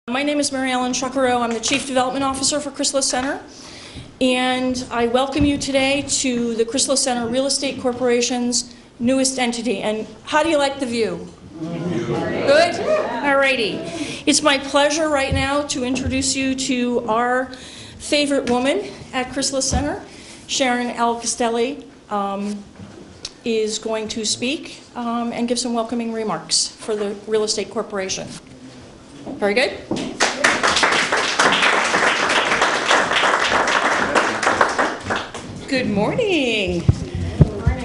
My name is Mary Ellen Chuckero. I'm the Chief Development Officer for Chrysalis Center. And I welcome you today to the Chrysalis Center Real Estate Corporation's newest entity. And how do you like the view? Good? Alrighty. It's my pleasure right now to introduce you to our favorite woman at Chrysalis Center. Sharon L. Castelli is going to speak and give some welcoming remarks for the Real Estate Corporation. Very good. Good morning.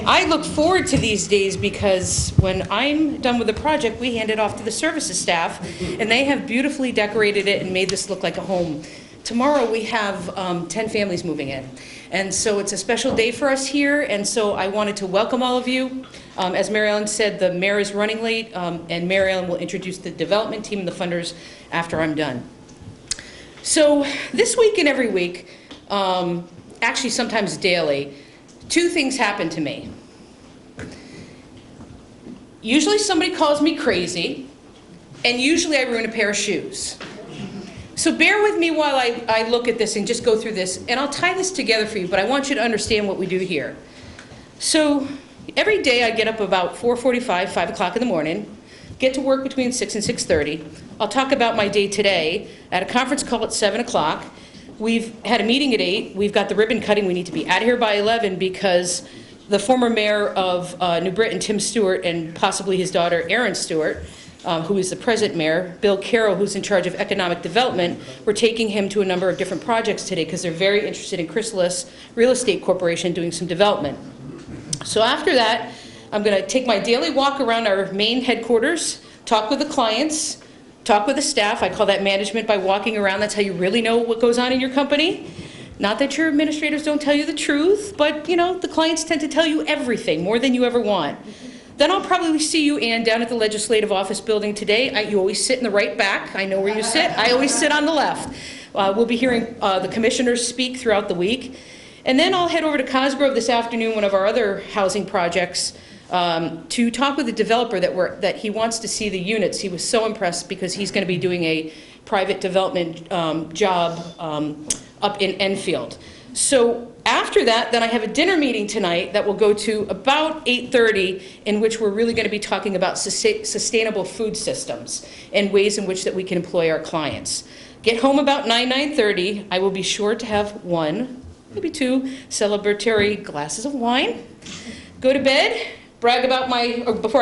I look forward to these days because when I'm done with the project, we hand it off to the services staff, and they have beautifully decorated it and made this look like a home. Tomorrow we have 10 families moving in, and so it's a special day for us here, and so I wanted to welcome all of you. As Mary Ellen said, the mayor is running late, and Mary Ellen will introduce the development team and the funders after I'm done. So this week and every week, actually sometimes daily, two things happen to me. Usually somebody calls me crazy, and usually I ruin a pair of shoes. So bear with me while I look at this and just go through this, and I'll tie this together for you, but I want you to understand what we do here. So every day I get up about 4:45, 5 o'clock in the morning, get to work between 6 and 6:30. I'll talk about my day today at a conference call at 7 o'clock. We've had a meeting at 8. We've got the ribbon cutting. We need to be out of here by 11 because the former mayor of New Britain, Tim Stewart, and possibly his daughter, Erin Stewart, who is the present mayor, Bill Carroll, who's in charge of economic development, we're taking him to a number of different projects today because they're very interested in Chrysalis Real Estate Corporation doing some development. So after that, I'm going to take my daily walk around our main headquarters, talk with the clients, talk with the staff. I call that management by walking around. That's how you really know what goes on in your company. Not that your administrators don't tell you the truth, but you know, the clients tend to tell you everything, more than you ever want. Then I'll probably see you, Ann, down at the Legislative Office building today. You always sit in the right back. I know where you sit. I always sit on the left. We'll be hearing the commissioners speak throughout the week. And then I'll head over to Cosgrove this afternoon, one of our other housing projects, to talk with the developer that he wants to see the units. He was so impressed because he's going to be doing a private development job up in Enfield. So after that, then I have a dinner meeting tonight that will go to about 8:30, in which we're really going to be talking about sustainable food systems and ways in which that we can employ our clients. Get home about 9:30. I will be sure to have one, maybe two celebratory glasses of wine. Go to bed. Before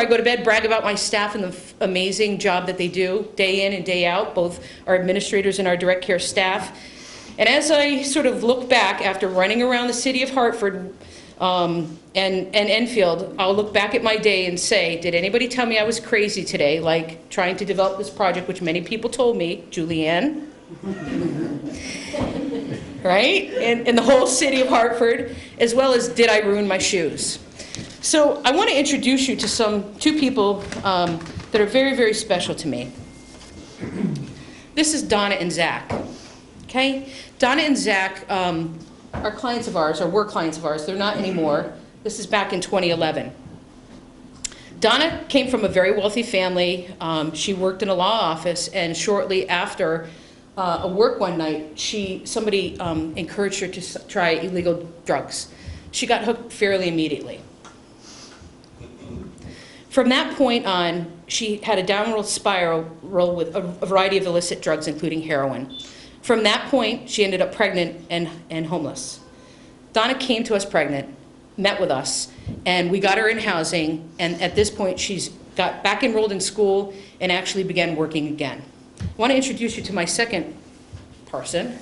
I go to bed, brag about my staff and the amazing job that they do day in and day out, both our administrators and our direct care staff. And as I sort of look back after running around the city of Hartford and Enfield, I'll look back at my day and say, did anybody tell me I was crazy today, like trying to develop this project, which many people told me, Julianne? Right? And the whole city of Hartford, as well as did I ruin my shoes? So I want to introduce you to two people that are very, very special to me. This is Donna and Zach. Okay? Donna and Zach are clients of ours, or were clients of ours. They're not anymore. This is back in 2011. Donna came from a very wealthy family. She worked in a law office, and shortly after a work one night, somebody encouraged her to try illegal drugs. She got hooked fairly immediately. From that point on, she had a downward spiral with a variety of illicit drugs, including heroin. From that point, she ended up pregnant and homeless. Donna came to us pregnant, met with us, and we got her in housing, and at this point, she's got back enrolled in school and actually began working again. I want to introduce you to my second person,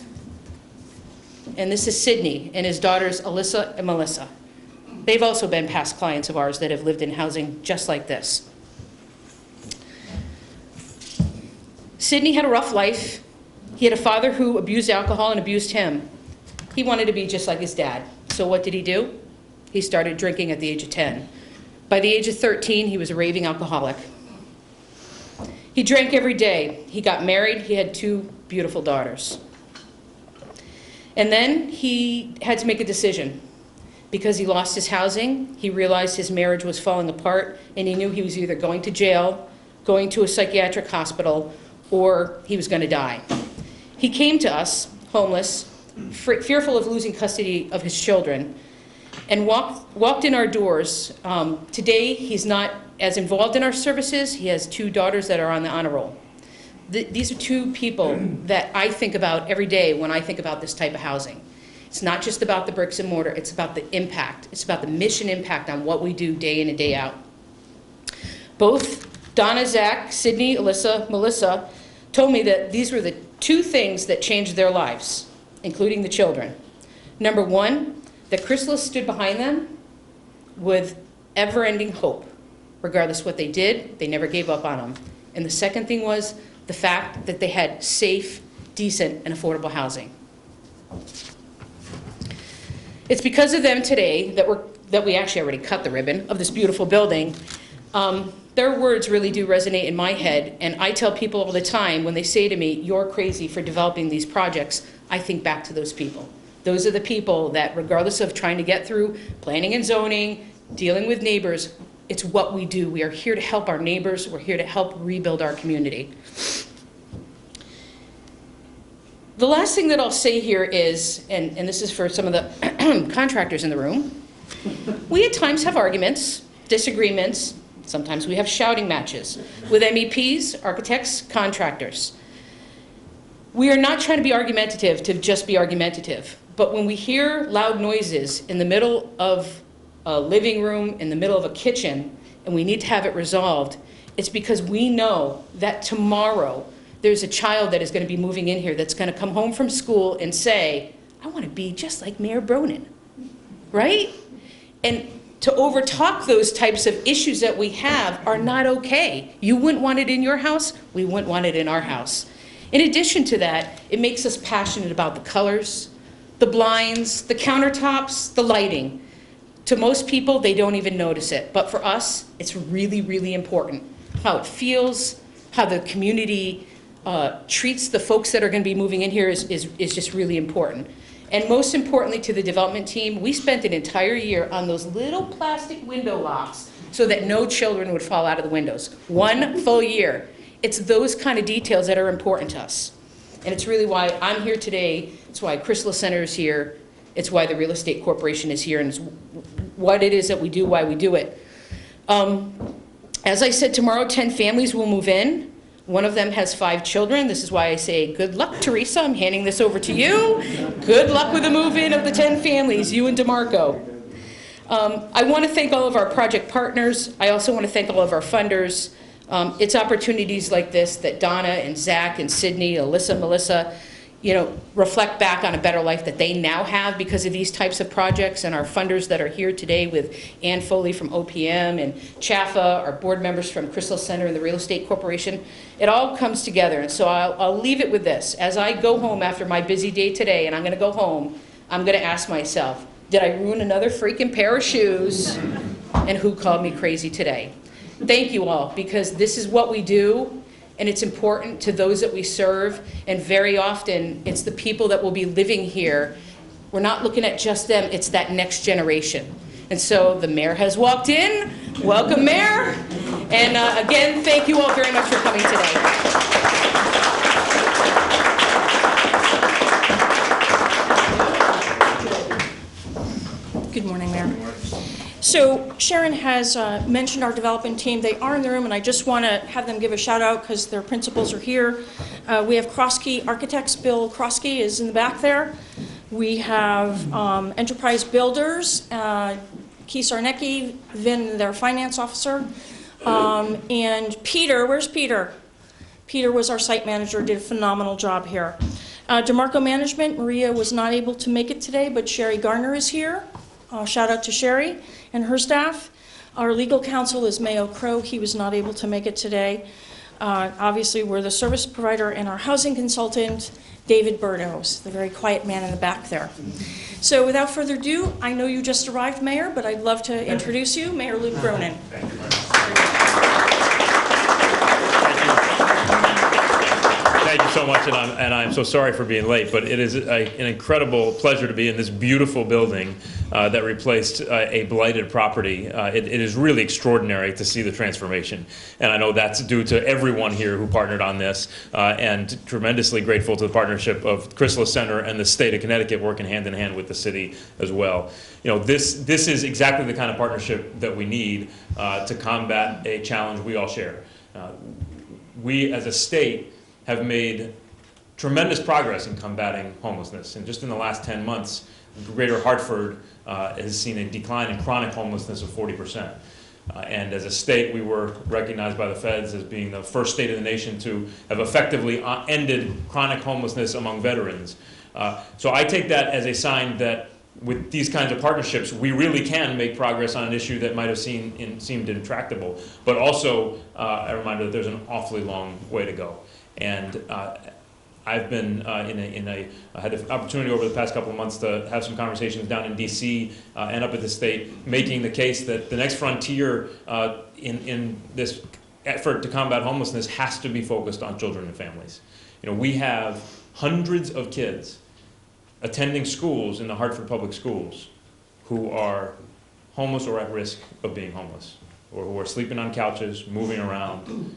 and this is Sydney and his daughters, Alyssa and Melissa. They've also been past clients of ours that have lived in housing just like this. Sydney had a rough life. He had a father who abused alcohol and abused him. He wanted to be just like his dad. So what did he do? He started drinking at the age of 10. By the age of 13, he was a raving alcoholic. He drank every day. He got married. He had 2 beautiful daughters. And then he had to make a decision. Because he lost his housing, he realized his marriage was falling apart, and he knew he was either going to jail, going to a psychiatric hospital, or he was going to die. He came to us, homeless, fearful of losing custody of his children, and walked in our doors. Today, he's not as involved in our services. He has 2 daughters that are on the honor roll. These are 2 people that I think about every day when I think about this type of housing. It's not just about the bricks and mortar, it's about the impact. It's about the mission impact on what we do day in and day out. Both Donna, Zach, Sydney, Alyssa, Melissa told me that these were the 2 things that changed their lives, including the children. Number 1, that Chrysalis stood behind them with ever-ending hope. Regardless of what they did, they never gave up on them. And the second thing was the fact that they had safe, decent, and affordable housing. It's because of them today that we actually already cut the ribbon of this beautiful building. Their words really do resonate in my head, and I tell people all the time when they say to me, "You're crazy for developing these projects," I think back to those people. Those are the people that, regardless of trying to get through planning and zoning, dealing with neighbors, it's what we do. We are here to help our neighbors. We're here to help rebuild our community. The last thing that I'll say here is, and this is for some of the contractors in the room, we at times have arguments, disagreements. Sometimes we have shouting matches with MEPs, architects, contractors. We are not trying to be argumentative to just be argumentative, but when we hear loud noises in the middle of a living room, in the middle of a kitchen, and we need to have it resolved, it's because we know that tomorrow there's a child that is going to be moving in here that's going to come home from school and say, "I want to be just like Mayor Bronin," right? And to overtalk those types of issues that we have are not okay. You wouldn't want it in your house, we wouldn't want it in our house. In addition to that, it makes us passionate about the colors, the blinds, the countertops, the lighting. To most people, they don't even notice it, but for us, it's really, really important. How it feels, how the community treats the folks that are going to be moving in here is just really important. And most importantly to the development team, we spent an entire year on those little plastic window locks so that no children would fall out of the windows. 1 full year. It's those kind of details that are important to us. And it's really why I'm here today. It's why Chrysalis Center is here. It's why the Real Estate Corporation is here, and it's what it is that we do, why we do it. As I said, tomorrow 10 families will move in. One of them has 5 children. This is why I say, good luck, Teresa. I'm handing this over to you. Good luck with the move-in of the 10 families, you and DeMarco. I want to thank all of our project partners. I also want to thank all of our funders. It's opportunities like this that Donna and Zach and Sydney, Alyssa, Melissa, reflect back on a better life that they now have because of these types of projects, and our funders that are here today with Ann Foley from OPM and Chaffa, our board members from Chrysalis Center and the Real Estate Corporation. It all comes together, and so I'll leave it with this. As I go home after my busy day today, and I'm going to go home, I'm going to ask myself, did I ruin another freaking pair of shoes? And who called me crazy today? Thank you all, because this is what we do. And it's important to those that we serve, and very often it's the people that will be living here. We're not looking at just them, it's that next generation. And so the mayor has walked in. Welcome, Mayor. And again, thank you all very much for coming today. Good morning, Mayor. So Sharon has mentioned our development team. They are in the room, and I just want to have them give a shout out because their principals are here. We have Kroski Architects. Bill Kroski is in the back there. We have Enterprise Builders, Keith Sarnecki, Vin, their finance officer, and Peter. Where's Peter? Peter was our site manager, did a phenomenal job here. DeMarco Management, Maria was not able to make it today, but Sherry Garner is here. Shout out to Sherry and her staff. Our legal counsel is Mayo Crow. He was not able to make it today. Obviously, we're the service provider, and our housing consultant, David Burdos, the very quiet man in the back there. So without further ado, I know you just arrived, Mayor, but I'd love to introduce you, Mayor Luke Bronin. Thank you very much. Thank you so much, and I'm so sorry for being late, but it is an incredible pleasure to be in this beautiful building that replaced a blighted property. It is really extraordinary to see the transformation, and I know that's due to everyone here who partnered on this, and tremendously grateful to the partnership of Chrysalis Center and the state of Connecticut working hand in hand with the city as well. You know, this is exactly the kind of partnership that we need to combat a challenge we all share. We as a state have made tremendous progress in combating homelessness, and just in the last 10 months, Greater Hartford has seen a decline in chronic homelessness of 40%. And as a state, we were recognized by the feds as being the first state in the nation to have effectively ended chronic homelessness among veterans. So I take that as a sign that with these kinds of partnerships, we really can make progress on an issue that might have seemed intractable, but also a reminder that there's an awfully long way to go. And I've been I had the opportunity over the past couple of months to have some conversations down in DC and up at the state, making the case that the next frontier in this effort to combat homelessness has to be focused on children and families. You know, we have hundreds of kids attending schools in the Hartford Public Schools who are homeless or at risk of being homeless, or who are sleeping on couches, moving around,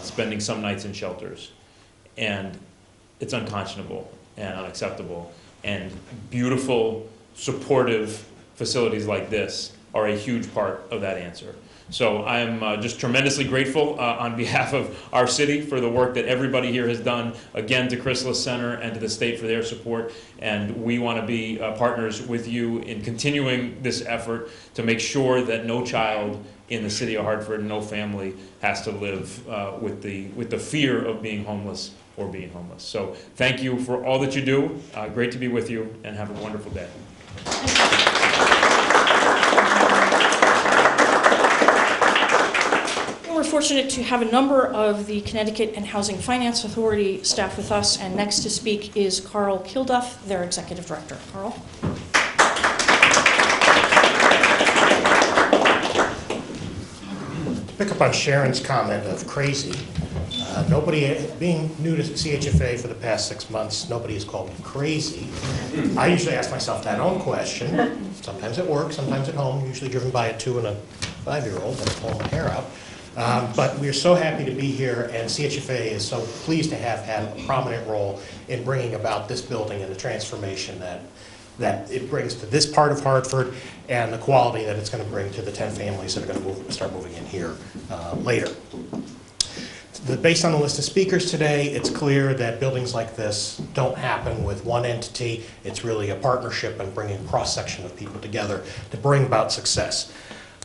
spending some nights in shelters. And it's unconscionable and unacceptable. And beautiful, supportive facilities like this are a huge part of that answer. So I'm just tremendously grateful on behalf of our city for the work that everybody here has done, again to Chrysalis Center and to the state for their support. And we want to be partners with you in continuing this effort to make sure that no child in the city of Hartford, no family has to live with the fear of being homeless or being homeless. So thank you for all that you do. Great to be with you, and have a wonderful day. We're fortunate to have a number of the Connecticut and Housing Finance Authority staff with us, and next to speak is Carl Kilduff, their Executive Director. Carl. To pick up on Sharon's comment of crazy, nobody, being new to CHFA for the past 6 months, nobody has called me crazy. I usually ask myself that own question, sometimes at work, sometimes at home, usually driven by a 2- and a 5-year-old that's pulling my hair out. But we're so happy to be here, and CHFA is so pleased to have had a prominent role in bringing about this building and the transformation that it brings to this part of Hartford, and the quality that it's going to bring to the 10 families that are going to start moving in here later. Based on the list of speakers today, it's clear that buildings like this don't happen with one entity. It's really a partnership and bringing a cross-section of people together to bring about success.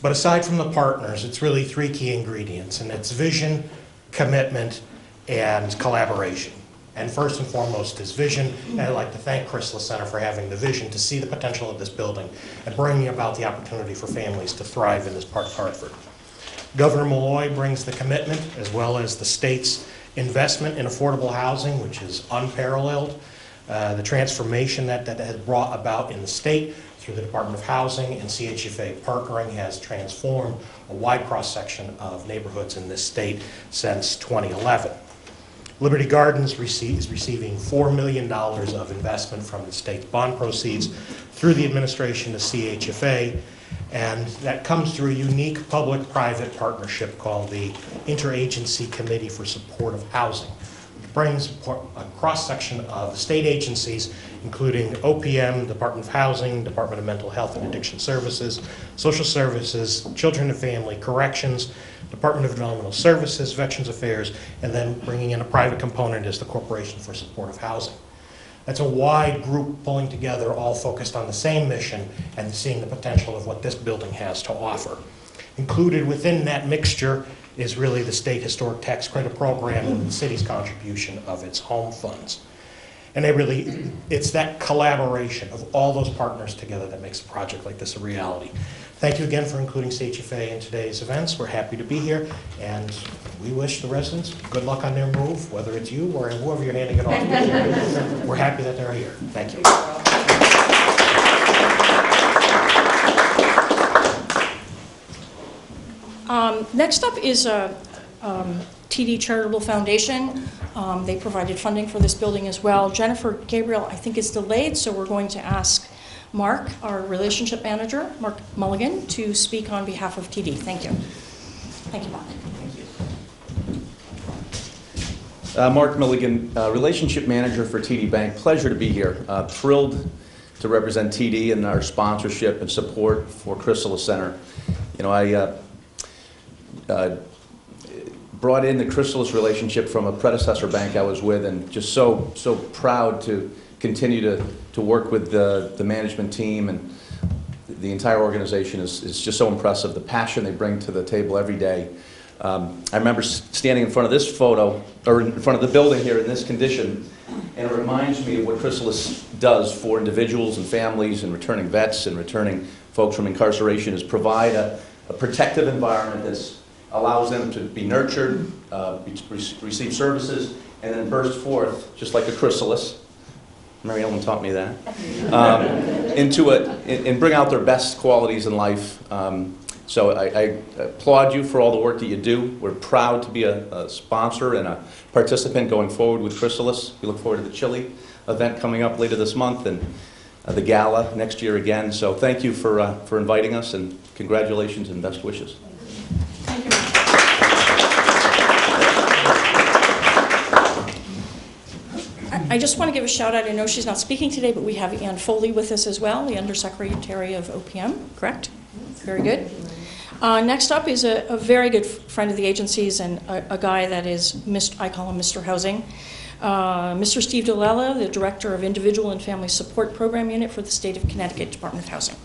But aside from the partners, it's really 3 key ingredients, and it's vision, commitment, and collaboration. And first and foremost is vision, and I'd like to thank Chrysalis Center for having the vision to see the potential of this building and bringing about the opportunity for families to thrive in this part of Hartford. Governor Malloy brings the commitment, as well as the state's investment in affordable housing, which is unparalleled. The transformation that has brought about in the state through the Department of Housing and CHFA partnering has transformed a wide cross-section of neighborhoods in this state since 2011. Liberty Gardens is receiving $4 million of investment from the state's bond proceeds through the administration of CHFA, and that comes through a unique public-private partnership called the Interagency Committee for Supportive Housing. It brings a cross-section of state agencies, including OPM, Department of Housing, Department of Mental Health and Addiction Services, Social Services, Children and Family, Corrections, Department of Developmental Services, Veterans Affairs, and then bringing in a private component as the Corporation for Supportive Housing. That's a wide group pulling together, all focused on the same mission and seeing the potential of what this building has to offer. Included within that mixture is really the state historic tax credit program and the city's contribution of its home funds. And it's that collaboration of all those partners together that makes a project like this a reality. Thank you again for including CHFA in today's events. We're happy to be here, and we wish the residents good luck on their move, whether it's you or whoever you're handing it off to. We're happy that they're here. Thank you. Next up is TD Charitable Foundation. They provided funding for this building as well. Jennifer Gabriel, I think, is delayed, so we're going to ask Mark, our relationship manager, Mark Mulligan, to speak on behalf of TD. Thank you. Thank you, Mark. Mark Milligan, Relationship Manager for TD Bank. Pleasure to be here. Thrilled to represent TD and our sponsorship and support for Chrysalis Center. You know, I brought in the Chrysalis relationship from a predecessor bank I was with, and just so proud to continue to work with the management team, and the entire organization is just so impressive. The passion they bring to the table every day. I remember standing in front of this photo, or in front of the building here in this condition, and it reminds me of what Chrysalis does for individuals and families and returning vets and returning folks from incarceration, is provide a protective environment that allows them to be nurtured, receive services, and then burst forth, just like a chrysalis. Mary Ellen taught me that. And bring out their best qualities in life. So I applaud you for all the work that you do. We're proud to be a sponsor and a participant going forward with Chrysalis. We look forward to the Chile event coming up later this month, and the gala next year again. So thank you for inviting us, and congratulations and best wishes. Thank you. I just want to give a shout out. I know she's not speaking today, but we have Ann Foley with us as well, the Undersecretary of OPM, correct? Very good. Next up is a very good friend of the agency's, and a guy that is, I call him Mr. Housing. Mr. Steve DeLella, the Director of Individual and Family Support Program Unit for the State of Connecticut Department of Housing.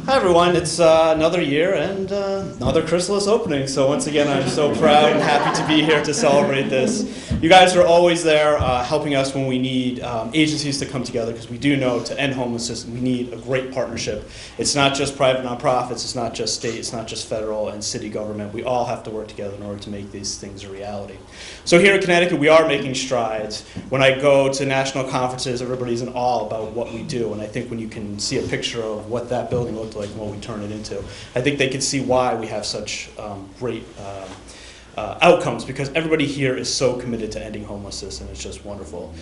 Hi everyone, it's another year and another Chrysalis opening. So once again, I'm so proud and happy to be here to celebrate this. You guys are always there helping us when we need agencies to come together, because we do know to end homelessness, we need a great partnership. It's not just private nonprofits, it's not just state, it's not just federal and city government. We all have to work together in order to make these things a reality. So here in Connecticut, we are making strides. When I go to national conferences, everybody's in awe about what we do. And I think when you can see a picture of what that building looked like and what we turn it into, I think they can see why we have such great outcomes, because everybody here is so committed to ending homelessness, and it's just wonderful.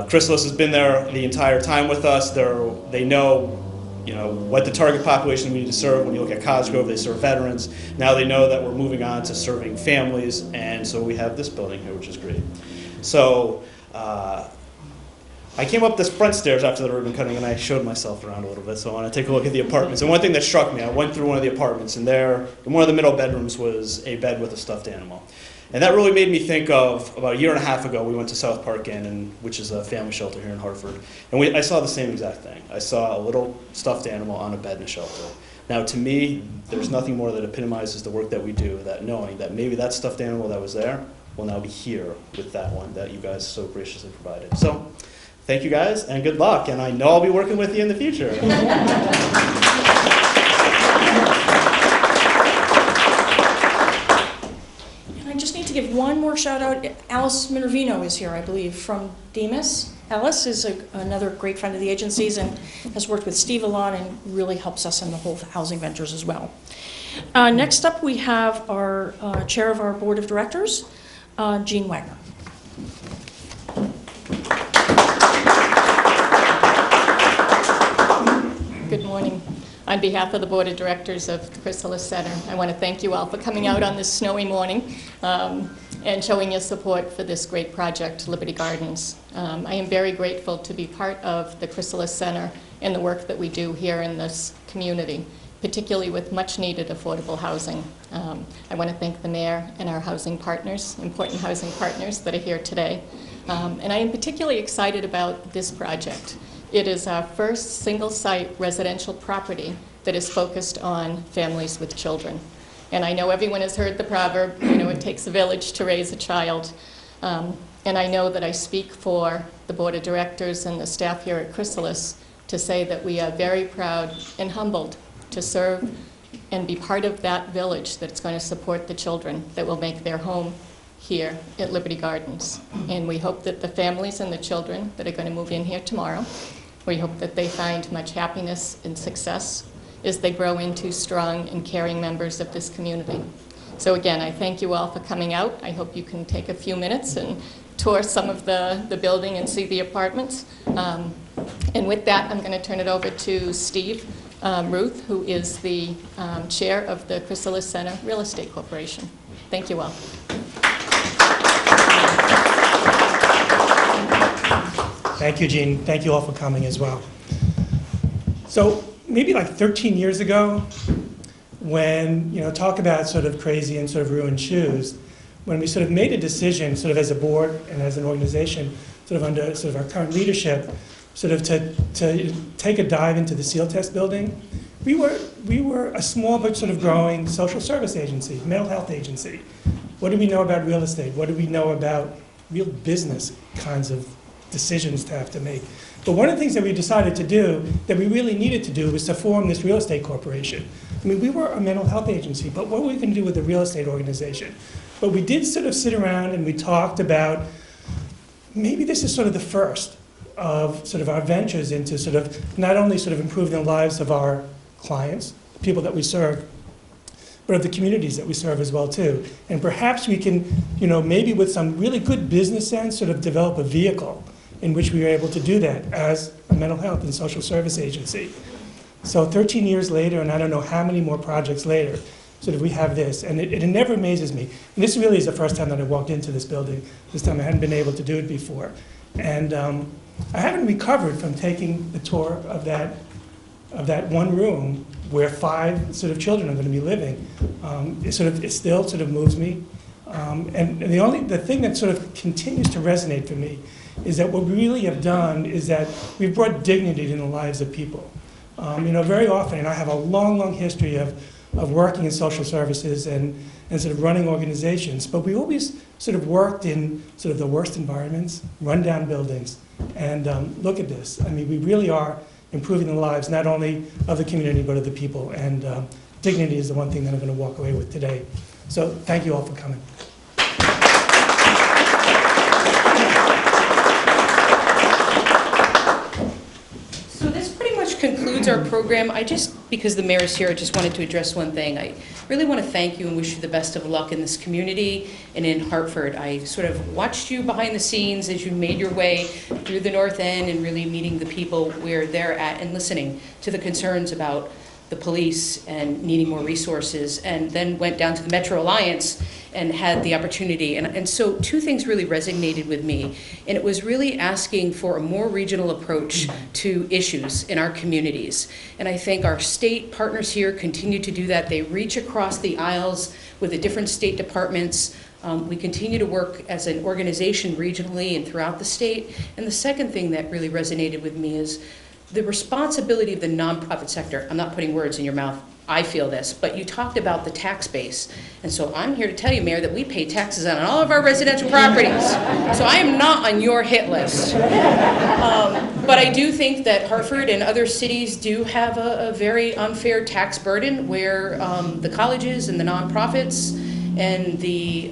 Chrysalis has been there the entire time with us. They know, what the target population we need to serve. When you look at Cosgrove, they serve veterans. Now they know that we're moving on to serving families, and so we have this building here, which is great. So I came up this front stairs after the ribbon cutting, and I showed myself around a little bit, so I want to take a look at the apartments. And one thing that struck me, I went through one of the apartments, and there, in one of the middle bedrooms, was a bed with a stuffed animal. And that really made me think of, about a year and a half ago, we went to South Park Inn, which is a family shelter here in Hartford, and I saw the same exact thing. I saw a little stuffed animal on a bed in a shelter. Now, to me, there's nothing more that epitomizes the work that we do, that knowing that maybe that stuffed animal that was there will now be here with that one that you guys so graciously provided. So, thank you guys, and good luck, and I know I'll be working with you in the future. And I just need to give one more shout out. Alice Minervino is here, I believe, from Demas. Alice is another great friend of the agency's and has worked with Steve a lot and really helps us in the whole housing ventures as well. Next up, we have our chair of our board of directors, Jean Wagner. Good morning. On behalf of the Board of Directors of the Chrysalis Center, I want to thank you all for coming out on this snowy morning and showing your support for this great project, Liberty Gardens. I am very grateful to be part of the Chrysalis Center and the work that we do here in this community, particularly with much-needed affordable housing. I want to thank the Mayor and our housing partners, important housing partners that are here today. And I am particularly excited about this project. It is our first single-site residential property that is focused on families with children. And I know everyone has heard the proverb, it takes a village to raise a child. And I know that I speak for the Board of Directors and the staff here at Chrysalis to say that we are very proud and humbled to serve and be part of that village that's going to support the children that will make their home here at Liberty Gardens. And we hope that the families and the children that are going to move in here tomorrow, we hope that they find much happiness and success as they grow into strong and caring members of this community. So again, I thank you all for coming out. I hope you can take a few minutes and tour some of the building and see the apartments. And with that, I'm going to turn it over to Steve Ruth, who is the chair of the Chrysalis Center Real Estate Corporation. Thank you all. Thank you, Jean. Thank you all for coming as well. So maybe like 13 years ago, when, talk about sort of crazy and sort of ruined shoes, when we sort of made a decision sort of as a board and as an organization, sort of under sort of our current leadership, sort of to take a dive into the SEAL test building, we were a small but sort of growing social service agency, mental health agency. What do we know about real estate? What do we know about real business kinds of decisions to have to make? But one of the things that we decided to do, that we really needed to do, was to form this real estate corporation. I mean, we were a mental health agency, but what were we going to do with a real estate organization? But we did sort of sit around and we talked about, maybe this is sort of the first of sort of our ventures into sort of not only sort of improving the lives of our clients, people that we serve, but of the communities that we serve as well too. And perhaps we can, maybe with some really good business sense, sort of develop a vehicle in which we were able to do that as a mental health and social service agency. So 13 years later, and I don't know how many more projects later, sort of we have this, and it never amazes me. And this really is the first time that I walked into this building. This time I hadn't been able to do it before. And I haven't recovered from taking the tour of that one room where 5 sort of children are going to be living. It still sort of moves me. And the thing that sort of continues to resonate for me is that what we really have done is that we've brought dignity in the lives of people. Very often, and I have a long, long history of working in social services and sort of running organizations, but we always sort of worked in sort of the worst environments, rundown buildings. And look at this. I mean, we really are improving the lives not only of the community, but of the people. And dignity is the one thing that I'm going to walk away with today. So thank you all for coming. So this pretty much concludes our program. Because the mayor's here, I just wanted to address one thing. I really want to thank you and wish you the best of luck in this community and in Hartford. I sort of watched you behind the scenes as you made your way through the North End and really meeting the people where they're at and listening to the concerns about the police and needing more resources, and then went down to the Metro Alliance and had the opportunity. And so 2 things really resonated with me, and it was really asking for a more regional approach to issues in our communities. And I think our state partners here continue to do that. They reach across the aisles with the different state departments. We continue to work as an organization regionally and throughout the state. And the second thing that really resonated with me is the responsibility of the nonprofit sector. I'm not putting words in your mouth. I feel this, but you talked about the tax base. And so I'm here to tell you, Mayor, that we pay taxes on all of our residential properties. So I am not on your hit list. But I do think that Hartford and other cities do have a very unfair tax burden where the colleges and the nonprofits and the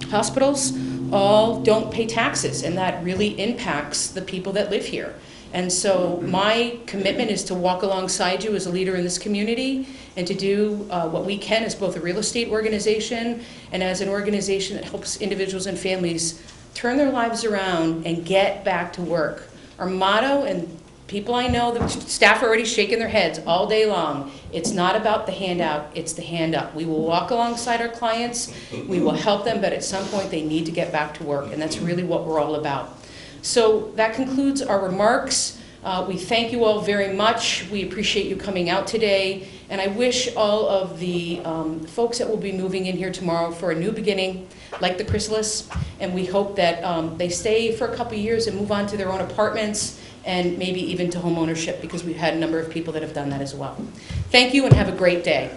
hospitals all don't pay taxes, and that really impacts the people that live here. And so my commitment is to walk alongside you as a leader in this community and to do what we can as both a real estate organization and as an organization that helps individuals and families turn their lives around and get back to work. Our motto, and people I know, the staff are already shaking their heads all day long, it's not about the handout, it's the hand up. We will walk alongside our clients, we will help them, but at some point they need to get back to work, and that's really what we're all about. So that concludes our remarks. We thank you all very much. We appreciate you coming out today. And I wish all of the folks that will be moving in here tomorrow for a new beginning, like the Chrysalis. And we hope that they stay for a couple years and move on to their own apartments and maybe even to home ownership, because we've had a number of people that have done that as well. Thank you and have a great day.